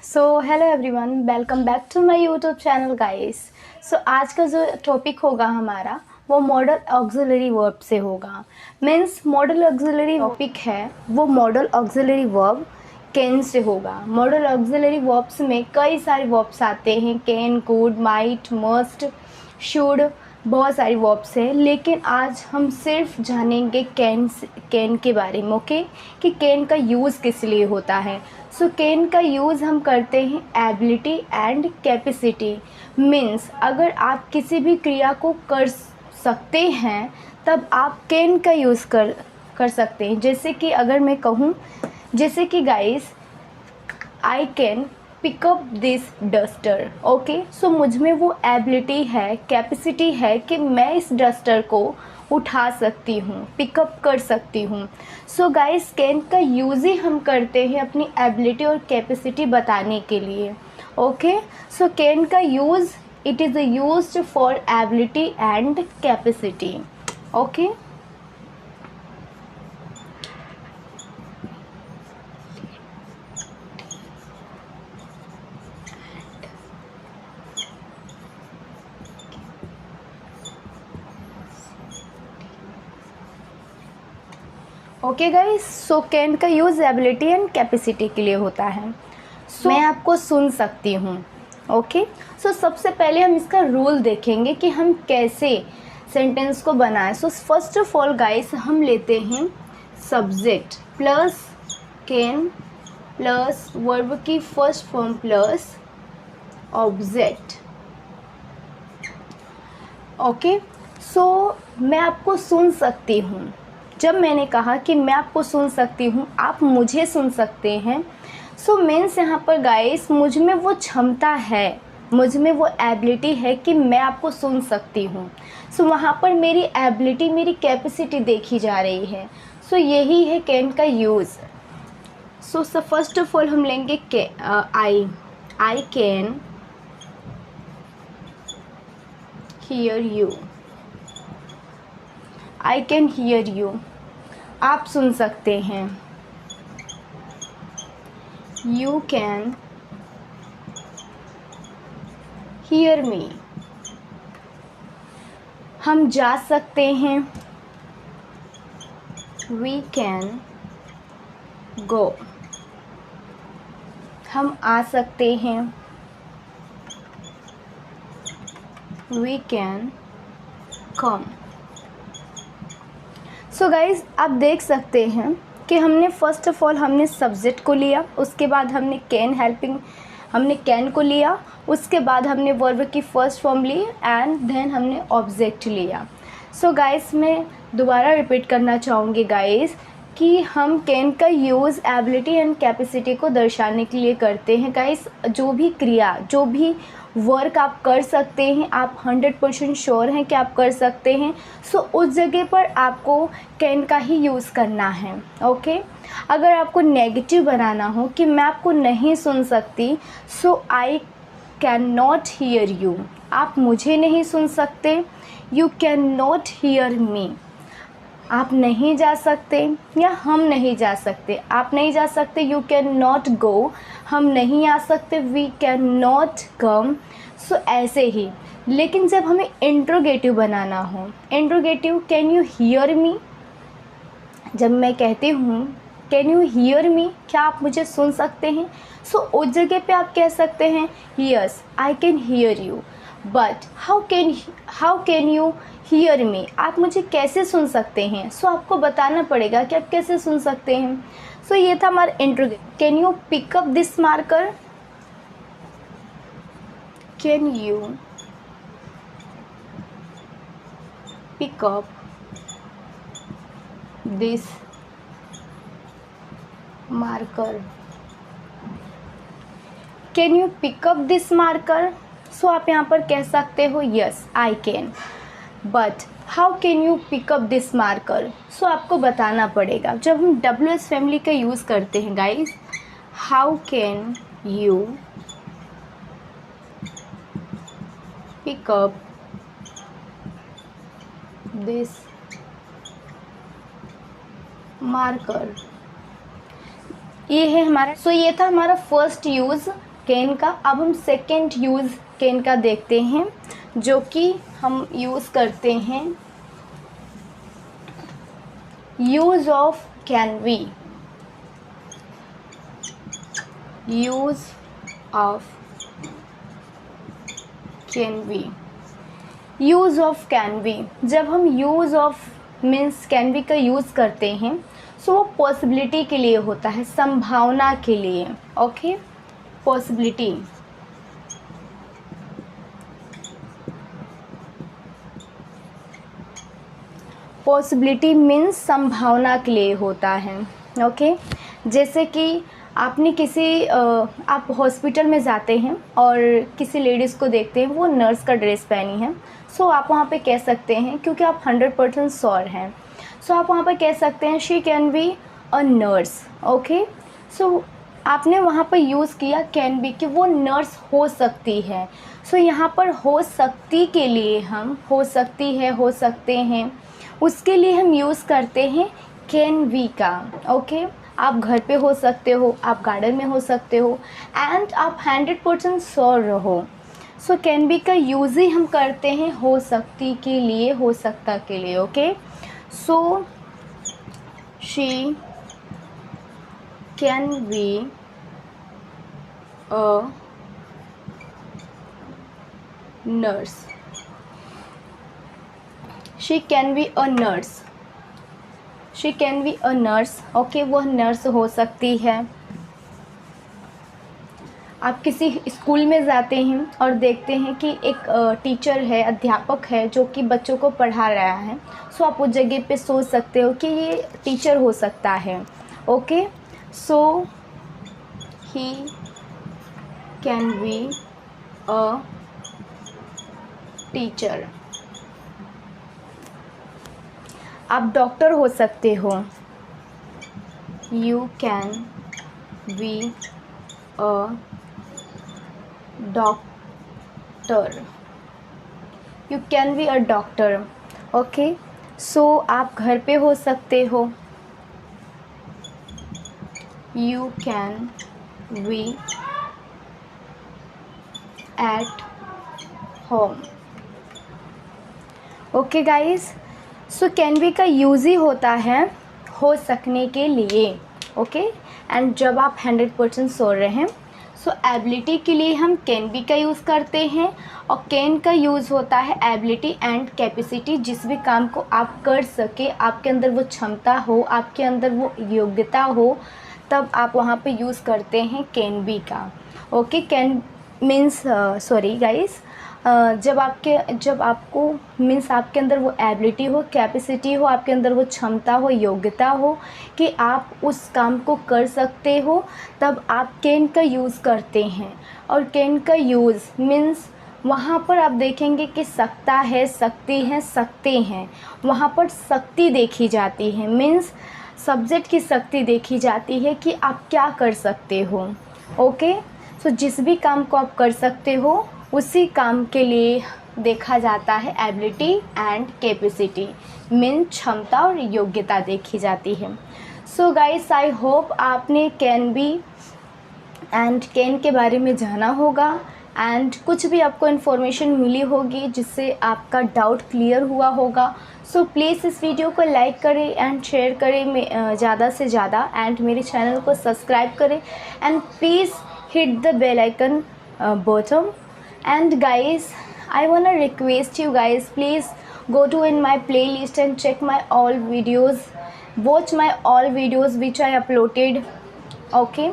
Hello everyone, welcome back to my YouTube channel guys. आज का जो टॉपिक होगा हमारा वो मॉडल ऑक्सिलरी वर्ब से होगा। मीन्स मॉडल ऑक्सिलरी टॉपिक है वो model auxiliary verb can say होगा। मॉडल ऑक्सिलरी वर्ब्स में कई सारे वर्ब्स आते हैं, can, could, might, must, should, बहुत सारी वर्ब्स हैं, लेकिन आज हम सिर्फ जानेंगे कैन के बारे में। ओके, कि कैन का यूज़ किस लिए होता है। कैन का यूज़ हम करते हैं एबिलिटी एंड कैपेसिटी। मीन्स अगर आप किसी भी क्रिया को कर सकते हैं तब आप कैन का यूज़ कर सकते हैं। जैसे कि अगर मैं कहूँ, जैसे कि guys, I can pick up this duster. Okay, मुझ में वो एबिलिटी है, कैपेसिटी है कि मैं इस डस्टर को उठा सकती हूँ, पिकअप कर सकती हूँ। गाइस, कैन का यूज़ ही हम करते हैं अपनी एबिलिटी और कैपेसिटी बताने के लिए। ओके, कैन का use, it is used for ability and capacity. Okay, okay guys, can का यूज़ एबिलिटी एंड कैपेसिटी के लिए होता है। मैं आपको सुन सकती हूँ। ओके, सबसे पहले हम इसका रूल देखेंगे कि हम कैसे सेंटेंस को बनाएं। फर्स्ट ऑफ ऑल गाइस, हम लेते हैं subject plus can plus verb की first form plus object. Okay, मैं आपको सुन सकती हूँ। जब मैंने कहा कि मैं आपको सुन सकती हूँ, आप मुझे सुन सकते हैं। मीन्स यहाँ पर गाइस, मुझ में वो क्षमता है, मुझ में वो एबिलिटी है कि मैं आपको सुन सकती हूँ। वहाँ पर मेरी एबिलिटी, मेरी कैपेसिटी देखी जा रही है। यही है कैन का यूज़। फर्स्ट ऑफ ऑल हम लेंगे I can hear you. I can hear you, आप सुन सकते हैं। यू कैन हियर मी, हम जा सकते हैं। वी कैन गो, हम आ सकते हैं। We can come. गाइज, आप देख सकते हैं कि हमने फर्स्ट ऑफ ऑल हमने सब्जेक्ट को लिया, उसके बाद हमने कैन को लिया, उसके बाद हमने वर्ब की फर्स्ट फॉर्म ली एंड देन हमने ऑब्जेक्ट लिया। गाइस, मैं दोबारा रिपीट करना चाहूँगी गाइस कि हम कैन का यूज़ एबिलिटी एंड कैपेसिटी को दर्शाने के लिए करते हैं। गाइस, जो भी क्रिया, जो भी वर्क आप कर सकते हैं, आप 100% श्योर हैं कि आप कर सकते हैं, उस जगह पर आपको कैन का ही यूज़ करना है। ओके, अगर आपको नेगेटिव बनाना हो कि मैं आपको नहीं सुन सकती, I can not here you, आप मुझे नहीं सुन सकते। You can not hear me, आप नहीं जा सकते या हम नहीं जा सकते। आप नहीं जा सकते, यू कैन नॉट गो, हम नहीं आ सकते, वी कैन नॉट कम। ऐसे ही। लेकिन जब हमें इंट्रोगेटिव बनाना हो, interrogative, can you hear me, जब मैं कहती हूँ कैन यू हियर मी, क्या आप मुझे सुन सकते हैं, उस जगह पे आप कह सकते हैं yes I can hear you, but how can you hear me, आप मुझे कैसे सुन सकते हैं। आपको बताना पड़ेगा कि आप कैसे सुन सकते हैं। ये था हमारा interrogative. Can you pick up this marker, can you pick up this marker, can you pick up this marker. आप यहाँ पर कह सकते हो yes I can, but how can you pick up this marker. आपको बताना पड़ेगा। जब हम WH फैमिली का यूज़ करते हैं guys, how can you pick up this marker, ये है हमारा। ये था हमारा फर्स्ट यूज़ कैन का। अब हम सेकेंड यूज़ कैन का देखते हैं, जो कि हम यूज़ करते हैं use of can be. Use of can be. Use of can be, जब हम use of means can be का यूज़ करते हैं सो वो पॉसिबिलिटी के लिए होता है, संभावना के लिए। Okay, possibility. पॉसिबिलिटी मीन्स संभावना के लिए होता है। ओके, जैसे कि आपने किसी आप हॉस्पिटल में जाते हैं और किसी लेडीज़ को देखते हैं वो नर्स का ड्रेस पहनी है, सो आप वहाँ पे कह सकते हैं, क्योंकि आप 100% श्योर हैं, सो आप वहाँ पे कह सकते हैं she can be a nurse. Okay, so आपने वहाँ पर यूज़ किया कैन बी कि वो नर्स हो सकती है। सो यहाँ पर हो सकती के लिए हम हो सकती है, हो सकते हैं, उसके लिए हम यूज़ करते हैं कैन बी का। ओके, आप घर पे हो सकते हो, आप गार्डन में हो सकते हो, एंड आप 100% श्योर रहो, सो कैन बी का यूज़ ही हम करते हैं हो सकती के लिए, हो सकता के लिए। Okay, so she can be a nurse. She can be a nurse. She can be a nurse. Okay, वह नर्स हो सकती है। आप किसी स्कूल में जाते हैं और देखते हैं कि एक टीचर है, अध्यापक है, जो कि बच्चों को पढ़ा रहा है, सो आप उस जगह पे सोच सकते हो कि ये टीचर हो सकता है। Okay, so he can be a teacher. आप डॉक्टर हो सकते हो, you can be a doctor. You can be a doctor. Okay, so आप घर पे हो सकते हो, you can be at home. Okay guys, so can be का यूज़ ही होता है हो सकने के लिए। ओके, एंड जब आप 100% श्योर रहें, सो एबिलिटी के लिए हम कैन बी का यूज़ करते हैं, और कैन का यूज़ होता है एबिलिटी एंड कैपेसिटी, जिस भी काम को आप कर सके, आपके अंदर वो क्षमता हो, आपके अंदर वो योग्यता हो, तब आप वहाँ पे यूज़ करते हैं कैन बी का। Okay, can means sorry guys, जब आपको मीन्स आपके अंदर वो एबिलिटी हो, कैपेसिटी हो, आपके अंदर वो क्षमता हो, योग्यता हो कि आप उस काम को कर सकते हो, तब आप कैन का यूज़ करते हैं। और कैन का यूज़ मीन्स वहाँ पर आप देखेंगे कि सकता है, सकती हैं, सकते हैं, वहाँ पर शक्ति देखी जाती है, मीन्स सब्जेक्ट की शक्ति देखी जाती है कि आप क्या कर सकते हो। ओके, सो जिस भी काम को आप कर सकते हो उसी काम के लिए देखा जाता है एबिलिटी एंड कैपेसिटी, मीन क्षमता और योग्यता देखी जाती है। सो गाइस, आई होप आपने कैन बी एंड कैन के बारे में जाना होगा, एंड कुछ भी आपको इन्फॉर्मेशन मिली होगी जिससे आपका डाउट क्लियर हुआ होगा। सो प्लीज़ इस वीडियो को लाइक करें एंड शेयर करें ज़्यादा से ज़्यादा, एंड मेरे चैनल को सब्सक्राइब करें, and please hit the bell icon bottom. And guys, I wanna request you guys, please go to in my playlist and check my all videos, watch my all videos which I uploaded. Okay.